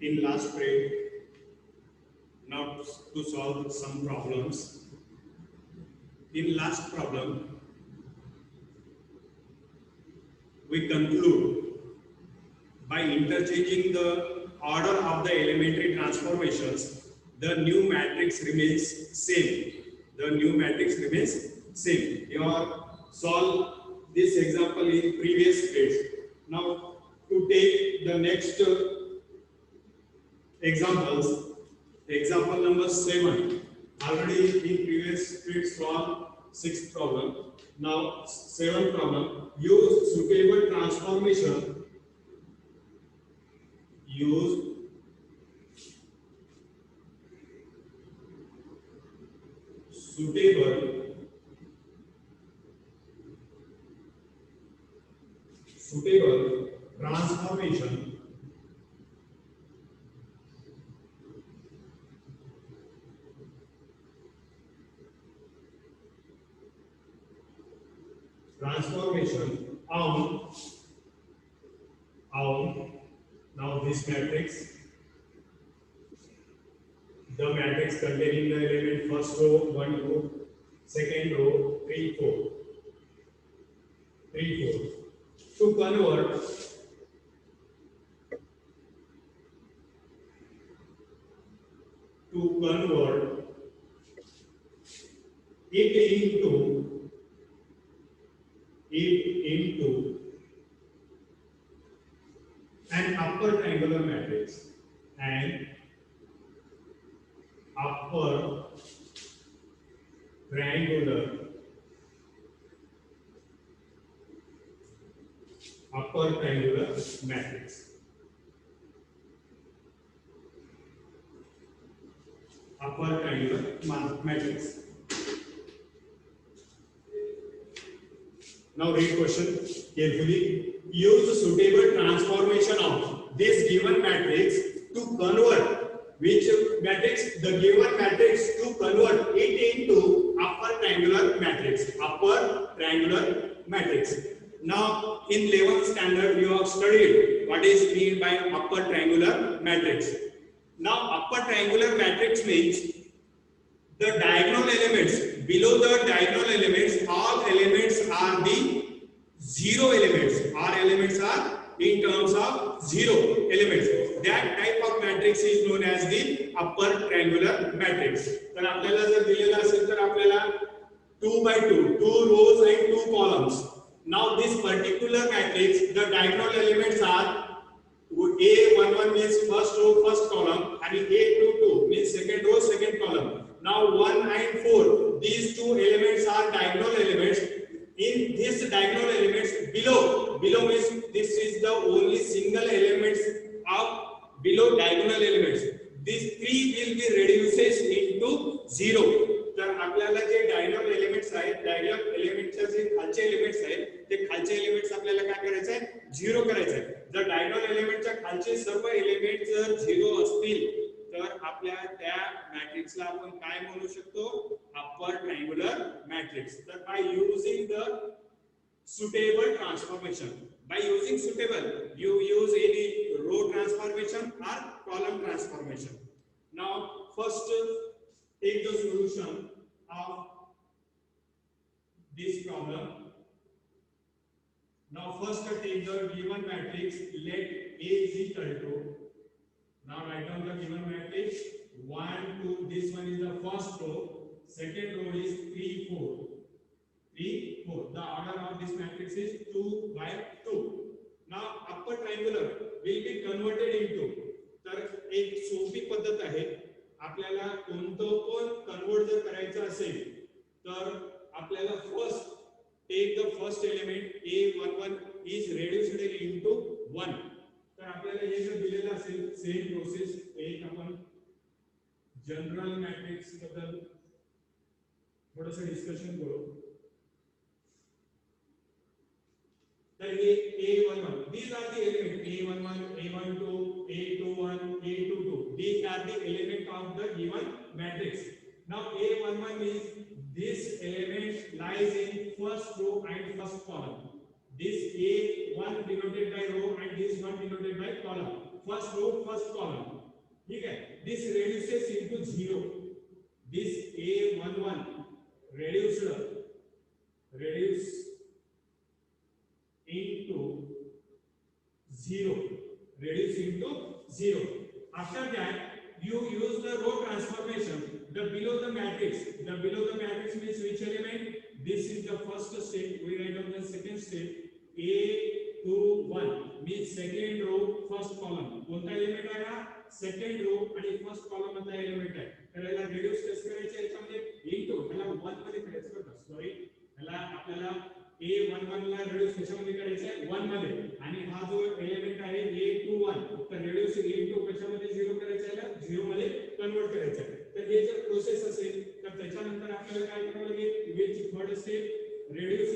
in last grade, now to solve some problems. In last problem, we conclude by interchanging the order of the elementary transformations, the new matrix remains same. The new matrix remains same. You have solved this example in previous grades. Now, to take the next examples, example number 7. Already in previous grade solved 6th problem. Now 7th problem. Use suitable transformation. Use suitable transformation on now this matrix, the matrix containing the element first row 1 2, second row 3 4, to convert it into an upper triangular matrix, and upper triangular matrix. Upper triangular matrix. Now read question carefully. Use suitable transformation of this given matrix to convert which matrix? The given matrix, to convert it into upper triangular matrix. Upper triangular matrix. Now in 11th standard you have studied what is meant by upper triangular matrix. Now upper triangular matrix means the diagonal elements, below the diagonal elements, all elements are the zero elements. All elements are in terms of zero elements. That type of matrix is known as the upper triangular matrix. तर आपल्याला जर दिलेला असेल तर आपल्याला 2 by 2, 2 rows and 2 columns. Now this particular matrix, the diagonal elements are A11 means first row, first column, and A22 means second row, second column. Now 1 and 4, these two elements are diagonal elements. In this diagonal elements below means this is the only single elements of below diagonal elements. These three will be reduces into 0. तर आपल्याला जे diagonal elements आहेत, diagonal एलिमेंटचे जे खालचे elements आहेत, ते खालचे elements आपल्याला काय करायचे आहे? 0 करायचे आहे. जर डायगोनल एलिमेंटच्या खालचे सर्व एलिमेंट जर 0 असतील तर आपल्या त्या मॅट्रिक्सला आपण काय म्हणू शकतो? अपर ट्रायंग्युलर मॅट्रिक्स. तर by using the suitable transformation, by using suitable, you use any row transformation or column transformation. Now first take the solution of this problem. Now first take the given matrix, let A is equal to, now write down the given matrix 1 2, this one is the first row, second row is 3 4. The order of this matrix is 2 by 2. Now upper triangular will be converted into, तर एक सोपी पद्धत आहे. आपल्याला कोणतं पण convert जर करायचं असेल तर आपल्याला first take the first element A11 is reduced into 1. तर आपल्याला हे जर दिलेलं असेल सेम प्रोसेस, एक आपण जनरल मॅट्रिक्स बद्दल थोडंसं डिस्कशन करू. Then A11, these are the elements A11, A12, A21, A22. These are the elements of the given matrix. Now A11 means this element lies in first row and first column. This A1 denoted by row and this one denoted by column. first row first column. ठीक है, this reduces into 0. This A11 reduce into 0. Reduce into 0. After that, you use the row transformation. The below the matrix means which element? This is the first step. We write on the second step. A21 means second row first column. कोणता element आहे हा? Second row आणि first column मधला element आहे. तर याला reduce कसं करायचं? याच्यामध्ये इनटू याला 1 मध्ये करायचं बरं. सॉरी, याला आपल्याला A11 ला रिड्यूस कशामध्ये करायचं आहे? 1 मध्ये. आणि हा जो एलिमेंट आहे A21 तर रिड्यूस इनटू कशामध्ये 0 करायचं आहे? 0 मध्ये कन्वर्ट करायचं आहे. तर हे जर प्रोसेस असेल तर त्याच्यानंतर आपल्याला काय करावं लागेल? Which third step reduce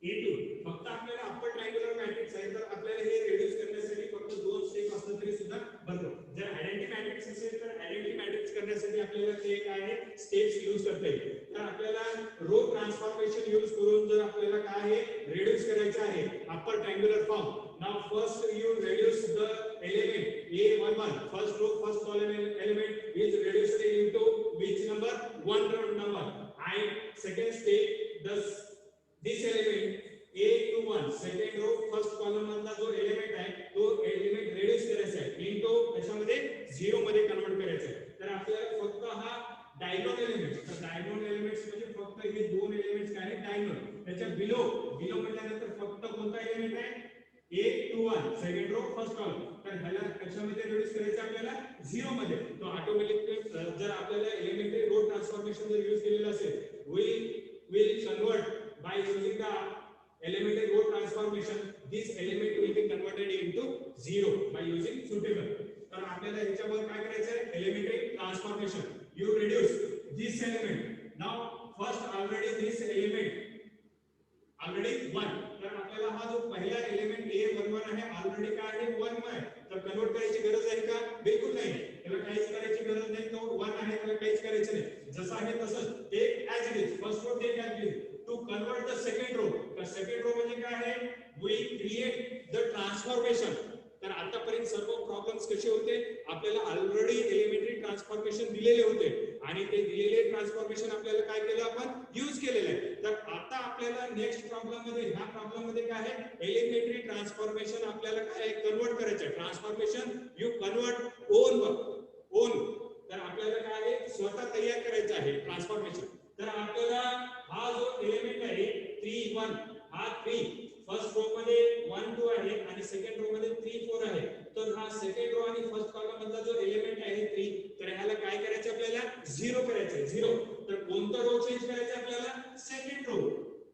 A2. फक्त आपल्याला अप्पर ट्रायंग्युलर मॅट्रिक्स आहे तर आपल्याला हे रिड्यूस करण्यासाठी फक्त 2 स्टेप असलं तरी सुद्धा बरं. जर आयडेंटिटी मॅट्रिक्स असेल तर आयडेंटिटी मॅट्रिक्स करण्यासाठी आपल्याला ते काय आहे? स्टेप्स यूज करता येईल. तर आपल्याला रो ट्रान्सफॉर्मेशन यूज करून जर आपल्याला काय आहे? रिड्यूस करायचं आहे upper triangular form. Now first you reduce the element A11 first row first column element is reduced into which number? 1 number. And second step this element A21 second row first column मधला जो element आहे तो element reduce करायचा आहे into त्याच्यामध्ये 0 मध्ये convert करायचा आहे. तर आपल्याला फक्त हा डायगोनल एलिमेंट, तर डायगोनल एलिमेंट्स म्हणजे फक्त हे दोन एलिमेंट्स काय आहेत? डायगोनल. त्याच्या बिलो म्हटल्यानंतर फक्त कोणता एलिमेंट आहे? A21 second row first column. तर ह्याला कशामध्ये रिड्यूस करायचं आपल्याला? 0 मध्ये. तो ऑटोमॅटिक जर आपल्याला एलिमेंटरी रो ट्रान्सफॉर्मेशन जर यूज केलेलं असेल will convert by using the elementary row transformation. This element will be converted into 0 by using suitable. तर आपल्याला याच्यावर काय करायचं आहे? elementary transformation. You reduce this element. Now first already this element already 1. तर आपल्याला हा जो पहिला एलिमेंट A11 आहे ऑलरेडी काय आहे? 1 आहे. तर कन्वर्ट करायची गरज आहे का? बिलकुल नाही. त्याला काहीच करायची गरज नाही. तो 1 आहे, त्याला काहीच करायचं नाही. जसं आहे तसंच take as it is. First row take as it is. To convert the second row. तर सेकंड रो म्हणजे काय आहे? We create the transformation. तर आतापर्यंत सर्व प्रॉब्लेम्स कसे होते? आपल्याला ऑलरेडी एलिमेंटरी ट्रान्सफॉर्मेशन दिलेले होते आणि ते दिलेले ट्रान्सफॉर्मेशन आपल्याला काय केलं? आपण यूज केलेलं आहे. तर आता आपल्याला नेक्स्ट प्रॉब्लेम मध्ये ह्या प्रॉब्लेम मध्ये काय आहे? एलिमेंटरी ट्रान्सफॉर्मेशन आपल्याला काय कन्वर्ट करायचं आहे. Transformation you convert on. तर आपल्याला काय आहे? स्वतः तयार करायचं आहे ट्रान्सफॉर्मेशन. तर आपल्याला हा जो एलिमेंट आहे 3 1 हा 3 फर्स्ट रो मध्ये 1 2 आहे आणि सेकंड रो मध्ये 3 4 आहे. तर हा सेकंड रो आणि फर्स्ट कॉलम मधला जो एलिमेंट आहे 3 तर ह्याला काय करायचं आपल्याला? 0 करायचं आहे. 0. तर कोणता रो चेंज करायचा आपल्याला? Second row.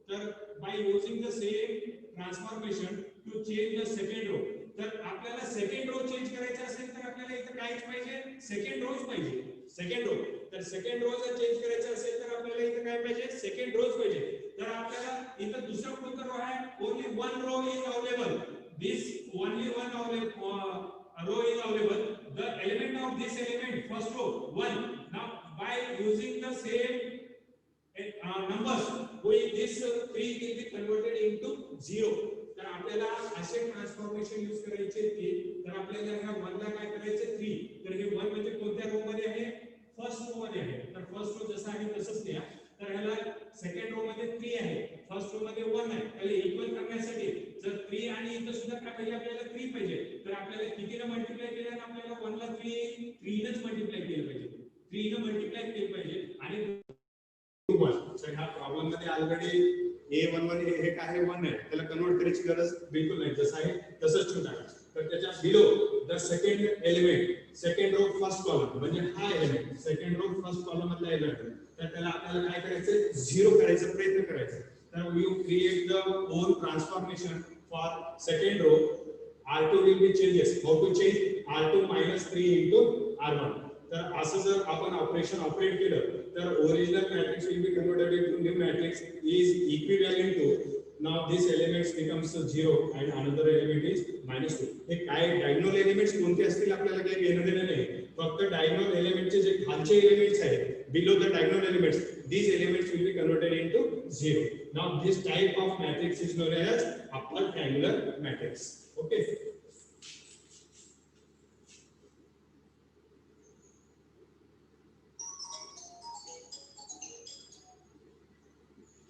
तर by using the same transformation to change the second row. तर आपल्याला सेकंड रो चेंज करायचा असेल तर आपल्याला इथं कायच पाहिजे? सेकंड रोज पाहिजे. Second row. तर सेकंड रो जर चेंज करायचं असेल तर आपल्याला इथं काय पाहिजे? सेकंड रोज पाहिजे. तर आपल्याला इथं दुसरा कोणता रो आहे? Only one row is available. This only one row is available. The element of this element first row 1. Now by using the same numbers this 3 will be converted into 0. तर आपल्याला असे ट्रान्सफॉर्मेशन यूज करायचे ते. तर आपल्याला ह्या 1 ला काय करायचे? 3. तर हे 1 म्हणजे कोणत्या रो मध्ये आहे? फर्स्ट रो मध्ये आहे. तर फर्स्ट रो जसा आहे तसंच द्या. तर ह्याला सेकंड रो मध्ये 3 आहे, फर्स्ट रो मध्ये 1 आहे. त्याला इक्वल करण्यासाठी जर 3 आणि इथं सुद्धा काय पाहिजे? आपल्याला 3 पाहिजे. तर आपल्याला कितीने मल्टिप्लाय केल्याने आपल्याला 1 ला 3 नच मल्टिप्लाय केलं पाहिजे. 3 ने मल्टिप्लाय केलं पाहिजे आणि 1. तर ह्या प्रॉब्लेम मध्ये ऑलरेडी A11 हे काय आहे? 1 आहे. त्याला कन्वर्ट करायची गरज बिलकुल नाही. जसं आहे तसंच ठेवून टाका. तर त्याच्या below the second element second row first column म्हणजे हा element second row first column मधला एलिमेंट. तर त्याला आपल्याला काय करायचं? 0 करायचा प्रयत्न करायचा. तर you create the own transformation for second row. R2 will be changes. How to change? R2 minus 3 into R1. तर असं जर आपण ऑपरेशन ऑपरेट केलं तर original matrix will be converted into new matrix is equivalent to now this elements becomes 0 and another element is -2. हे काय diagonal elements कोणते असतील आपल्याला काही घेणं देणं नाही. फक्त डायगोनल एलिमेंटचे जे खालचे एलिमेंट्स आहेत below the diagonal elements these elements will be converted into 0. Now this type of matrix is known as upper triangular matrix. Okay.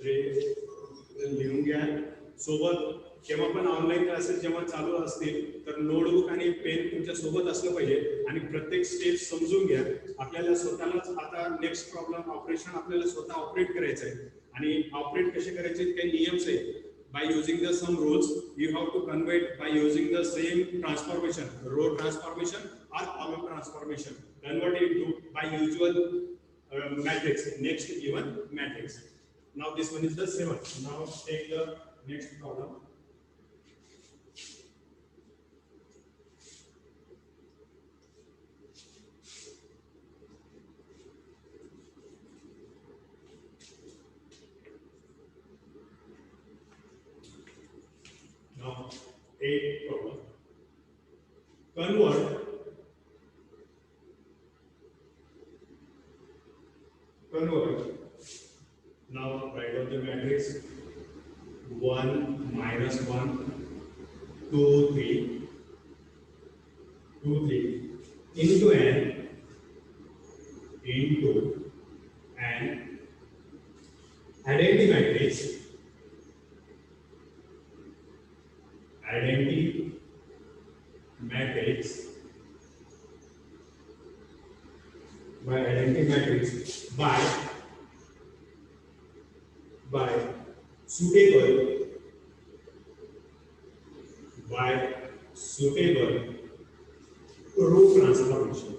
लिहून घ्या सोबत. जेव्हा पण ऑनलाईन क्लासेस जेव्हा चालू असतील तर नोटबुक आणि पेन तुमच्या सोबत असलं पाहिजे आणि प्रत्येक स्टेप समजून घ्या. आपल्याला स्वतःलाच आता नेक्स्ट प्रॉब्लेम ऑपरेशन आपल्याला स्वतः ऑपरेट करायचं आहे आणि ऑपरेट कसे करायचे काही नियम्स आहेत. By using the some rules, you have to convert by using the same transformation, row transformation or column transformation. Convert it to by usual matrix, next given matrix. Now this one is the 7. Now take the next problem. Now 8 problem. Convert now write down the matrix 1 minus 1 2 3 2 3 into n identity matrix by suitable row transformation.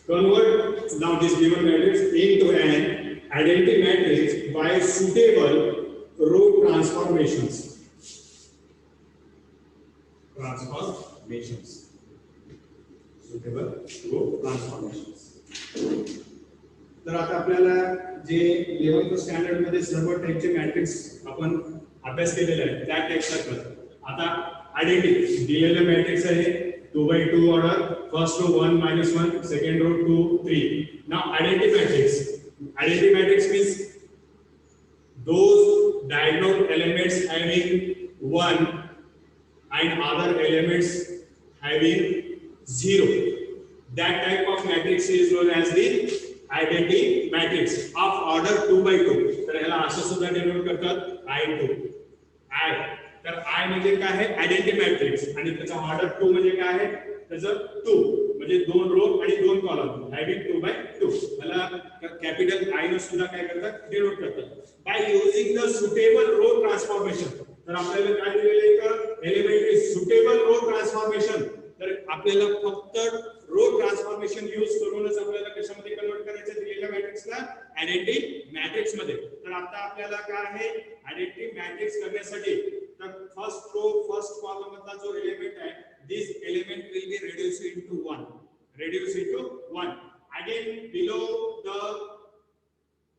Convert now this given matrix into an identity matrix by suitable row transformations. Suitable row transformations. तर आता आपल्याला जे 11th standard मध्ये सर्व टाइपचे matrix आपण अभ्यास केलेले आहे त्या टाइप सारखं आता आयडेंटिटी दिलेले मॅट्रिक्स आहे 2 by 2 order, first row 1 minus 1, second row 2 3. Now identity matrix means those diagonal elements having 1 and other elements having 0. That type of matrix is known as the identity matrix of order 2 by 2. तर याला असं सुद्धा denote करतात I2. तर I म्हणजे काय आहे identity matrix आणि त्याचा ऑर्डर 2 म्हणजे काय आहे त्याचं 2 म्हणजे 2 रो आणि 2 कॉलम हॅविंग 2 by 2. याला कॅपिटल I ने सुद्धा काय करतात डिनोट करतात by using the suitable row transformation. तर आपल्याला काय दिलेलं आहे का element is suitable row transformation. तर आपल्याला फक्त रो ट्रान्सफॉर्मेशन यूज करूनच आपल्याला कशामध्ये कन्वर्ट करायचं दिलेल्या मॅट्रिक्सला आयडेंटिटी मॅट्रिक्स मध्ये. तर आता आपल्याला काय आहे आयडेंटिटी मॅट्रिक्स करण्यासाठी तर फर्स्ट रो फर्स्ट कॉलम मधला जो एलिमेंट आहे this element will be reduced into 1 again below the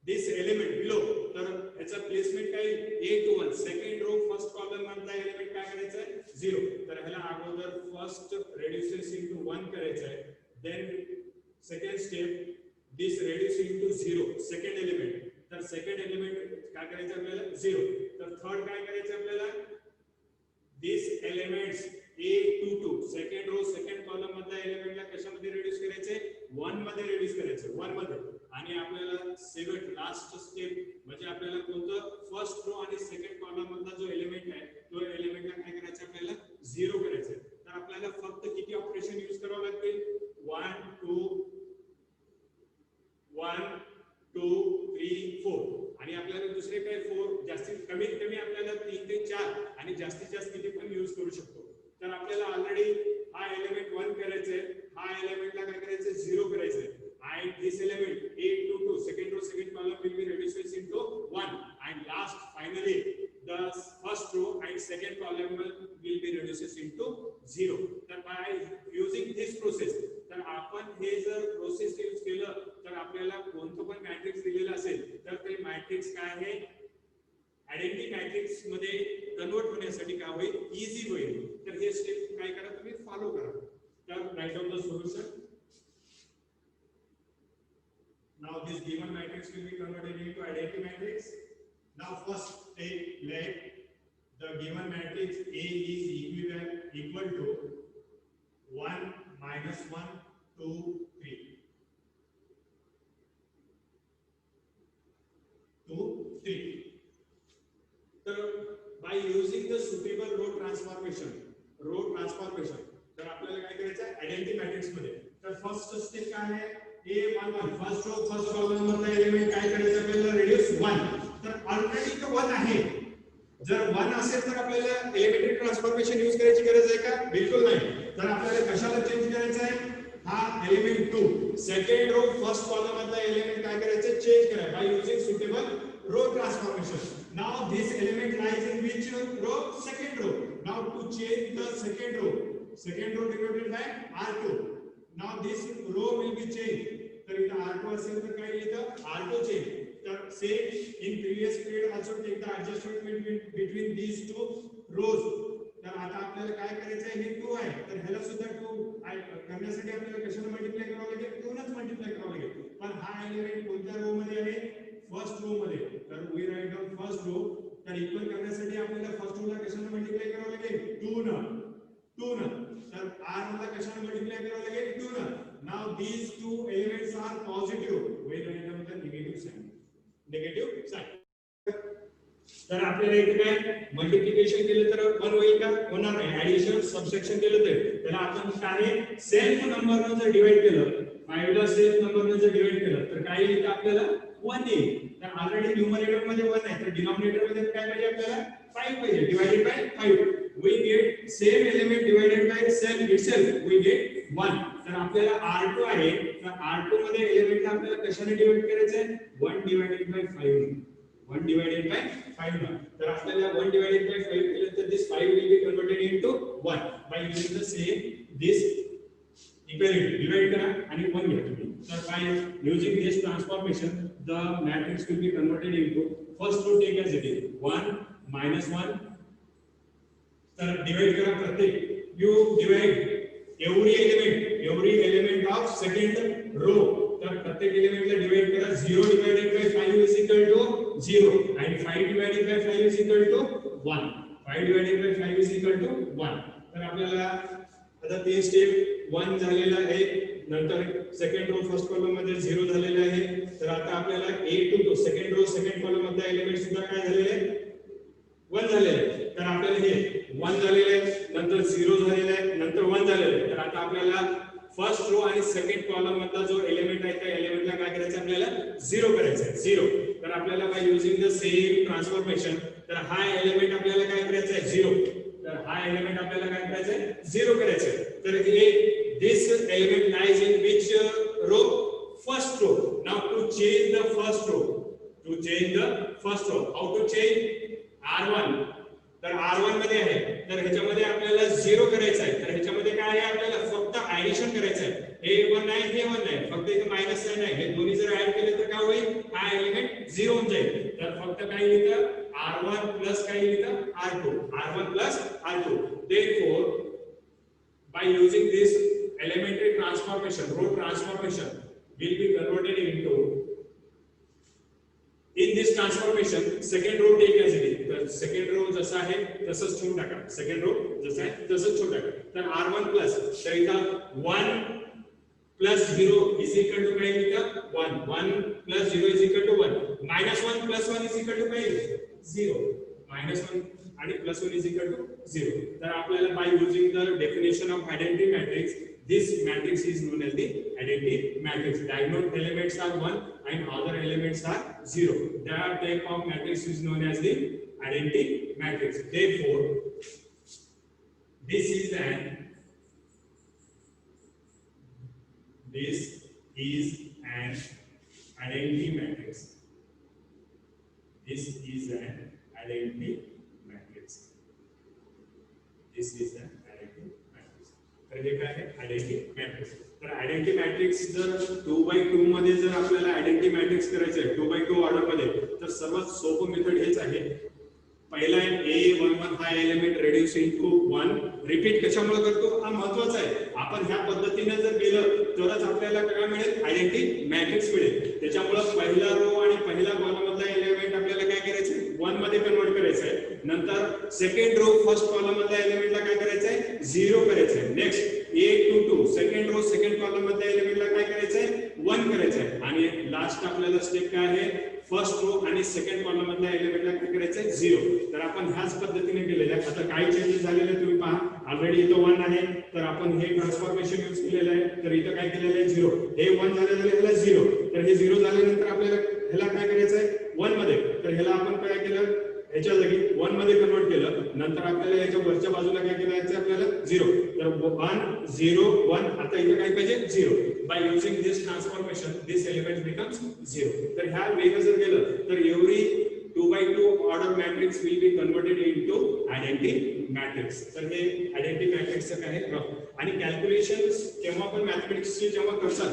this element below. तर याचा प्लेसमेंट काय a to 1 second row first column मधला एलिमेंट काय करायचं आहे 0. तर ह्याला अगोदर फर्स्ट reduces into 1 करायचं आहे then second step this reduce into 0 second element. तर सेकंड एलिमेंट काय करायचं आपल्याला 0. तर थर्ड काय करायचं आपल्याला this elements a to 2 second row second column मधल्या एलिमेंटला कशामध्ये रिड्यूस करायचे 1 मध्ये रिड्यूस करायचे 1 मध्ये. आणि आपल्याला शेवट लास्ट स्टेप म्हणजे आपल्याला कोणतं फर्स्ट रो आणि सेकंड कॉलम मधला जो एलिमेंट आहे तो एलिमेंटला काय करायचं आपल्याला 0 करायचं. तर आपल्याला फक्त किती ऑपरेशन यूज करावं लागतील 1 2 3 4 आणि आपल्याला दुसरे काय 4 जास्तीत कमीत कमी आपल्याला 3 ते 4 आणि जास्तीत जास्त किती पण यूज करू शकतो. तर आपल्याला ऑलरेडी हा एलिमेंट 1 करायचंय हा एलिमेंटला काय करायचंय 0 करायचंय and this element a to 2 second row second column will be reduced into 1 and last finally the first row and second column will be reduced into 0. तर by using this process तर आपण हे जर प्रोसेस यूज केलं तर आपल्याला कोणतं पण मॅट्रिक्स दिलेलं असेल तर ते मॅट्रिक्स काय आहे आयडेंटिटी मॅट्रिक्स मध्ये कन्वर्ट होण्यासाठी काय होईल इझी होईल. तर हे स्टेप काय करा तुम्ही फॉलो करा. तर right down the solution. Now this given matrix will be converted into identity matrix. Now first take let the given matrix A is equal to 1 minus 1 2 3 2 3. तर by using the suitable row transformation तर आपल्याला काय करायचं आहे identity matrix मध्ये. तर first step काय आहे A11 first row first column मधला एलिमेंट काय करायचं आपल्याला रिड्यूस 1. तर ऑलरेडी तो 1 आहे. जर 1 असेल तर आपल्याला एलिमेंटरी ट्रान्सफॉर्मेशन यूज करायची गरज आहे का? बिलकुल नाही. तर आपल्याला कशाला चेंज करायचं आहे हा element 2 second row first column मधला एलिमेंट काय करायचं चेंज करायचं by using suitable row transformation. Now this element lies in which row? Second row. Now to change the second row denoted by R2. Now this row will be changed. तर इथं R2 असेल तर काय येतं R2 change. तर same in previous period also take the adjustment between these two rows. तर आता आपल्याला काय करायचं आहे हे 2 आहे. तर ह्याला सुद्धा 2 करण्यासाठी आपल्याला कशाला मल्टिप्लाय करावं लागेल 2 नच मल्टिप्लाय करावं लागेल. पण हा एलिमेंट कोणत्या रो मध्ये आहे फर्स्ट रो मध्ये. तर we write down first row. तर इक्वल करण्यासाठी आपल्याला फर्स्ट रो ला कशाने मल्टिप्लाय करावं लागेल 2 न. तर r ला कशाने मल्टिप्लाय करावं लागेल 2 न. Now these two elements are positive. We write down the negative sign. तर आपल्याला इथे काय मल्टिप्लिकेशन केलं तर 1 होईल का? होणार नाही. ऍडिशन सबट्रॅक्शन केलं तर त्याला आपण काय सेल्फ नंबरने जर डिवाइड केलं 5 ला सेल्फ नंबरने जर डिवाइड केलं तर काय येईल आपल्याला 1 येईल. तर ऑलरेडी न्यूमरेटर मध्ये 1 आहे तर डिनॉमिनेटर मध्ये काय पाहिजे आपल्याला 5 पाहिजे divided by 5. We get same element divided by self itself we get 1. तर आपल्याला R2 आहे तर R2 मध्ये एलिमेंटला आपल्याला कशाने डिवाइड करायचं आहे 1 डिवाइडेड बाय 5 1 divided by 5 ना. तर आपल्याला 1 divided by 5 केलं तर this 5 will be converted into 1 by using the same this equality divide करा आणि 1 घ्या तुम्ही. तर by using this transformation the matrix will be converted into first row take as it is 1 minus 1. तर divide करा प्रत्येक you divide every element of second row. तर प्रत्येक एलिमेंटला डिवाइड करा 0 divided by 5 is equal to 0 and 5 divided by 5 is equal to 1. 5 divided by 5 is equal to 1. तर आपल्याला आता ते स्टेप 1 झालेला आहे. नंतर सेकंड रो फर्स्ट कॉलम मध्ये 0 झालेला आहे. तर आता आपल्याला A to second row second column मधला एलिमेंट सुद्धा काय झालेला आहे 1 झालेला आहे. तर आपल्याला हे 1 झालेलं आहे नंतर 0 झालेला आहे नंतर 1 झालेलं आहे. तर आता आपल्याला फर्स्ट रो आणि सेकंड कॉलम मधला जो एलिमेंट आहे त्या एलिमेंटला काय करायचं आपल्याला 0 करायचं आहे 0. तर आपल्याला bye using the same transformation तर हा एलिमेंट आपल्याला काय करायचं आहे 0. तर हा एलिमेंट आपल्याला काय करायचं आहे 0 करायचं आहे. तर हे this element lies in which row first row. Now to change the first row how to change R1. तर R1 मध्ये आहे तर ह्याच्यामध्ये आपल्याला 0 करायचं आहे. तर ह्याच्यामध्ये काय आहे आपल्याला फक्त ऍडिशन करायचं आहे. हे 1 आहे हे 1 आहे फक्त इथे मायनस साइन आहे. हे दोन्ही जर ऍड केले तर काय होईल हा एलिमेंट 0 होऊन जाईल. तर फक्त काय लिहितं R1 प्लस काय लिहितं R1 plus R2. Therefore by using this elementary transformation row transformation will be converted into in this transformation second row take as it is. तर सेकंड रो जसा आहे तसंच ठेवून टाका. सेकंड रो जसा आहे तसंच ठेवून टाका. तर R1 प्लस तर इथं 1 प्लस 0 इज इक्वल टू काय लिहितं 1 1 plus 0 is equal to 1 minus 1 plus 1 is equal to काय 0 मायनस 1 आणि प्लस 1 इज इक्वल टू 0. तर आपल्याला bye using the definition of identity matrix this matrix is known as the identity matrix. Diagonal elements are 1 and other elements are 0. That type of matrix is known as the identity matrix. Therefore this is an identity matrix. This is an identity matrix. तर हे काय आहे identity matrix. तर identity matrix जर 2x2 मध्ये जर आपल्याला identity matrix करायचं आहे 2x2 ऑर्डर मध्ये तर सर्वात सोपं मेथड हेच आहे. पहिला A11 हा एलिमेंट रिड्यूस इनटू 1. रिपीट कशामुळे करतो हा महत्त्वाचा आहे. आपण ह्या पद्धतीने जर केलं तरच आपल्याला काय मिळेल आयडेंटिटी मॅट्रिक्स मिळेल. त्याच्यामुळे पहिला रो आणि पहिला कॉलम मधला एलिमेंट आपल्याला काय करायचं वन मध्ये कन्वर्ट करायचं आहे. नंतर सेकंड रो फर्स्ट कॉलम मधल्या एलिमेंटला काय करायचं आहे, 0 करायचं आहे. Next A22 second row second column मधल्या एलिमेंटला काय करायचं आहे, 1 करायचं आहे. आणि लास्ट आपल्याला स्टेप काय आहे, फर्स्ट रो आणि सेकंड कॉलम मधल्या एलिमेंटला काय करायचं आहे, 0. तर आपण ह्याच पद्धतीने केलेलं आहे. आता काही चेंजेस झालेले तुम्ही पहा, ऑलरेडी इथं 1 आहे तर आपण हे ट्रान्सफॉर्मेशन यूज केलेलं आहे. तर इथं काय केलेलं आहे, 0. हे 1 झालेलं आहे, ह्याला 0. तर हे 0 झाल्यानंतर आपल्याला ह्याला काय करायचं आहे, 1 मध्ये. तर ह्याला आपण काय केलं, ह्याच्या जागी 1 मध्ये कन्वर्ट केलं. नंतर आपल्याला याच्या वरच्या बाजूला काय करायचं, आपल्याला 0. तर 1 0 1. आता इथे काय पाहिजे, 0. By using this transformation this element becomes 0. तर ह्या वेगळं जर केलं तर every 2x2 order matrix will be converted into identity matrix. तर हे आयडेंटिटी मॅट्रिक्सचं काय आहे. आणि कॅल्क्युलेशन्स केव्हा पण मॅथमॅटिक्सची जेव्हा करतात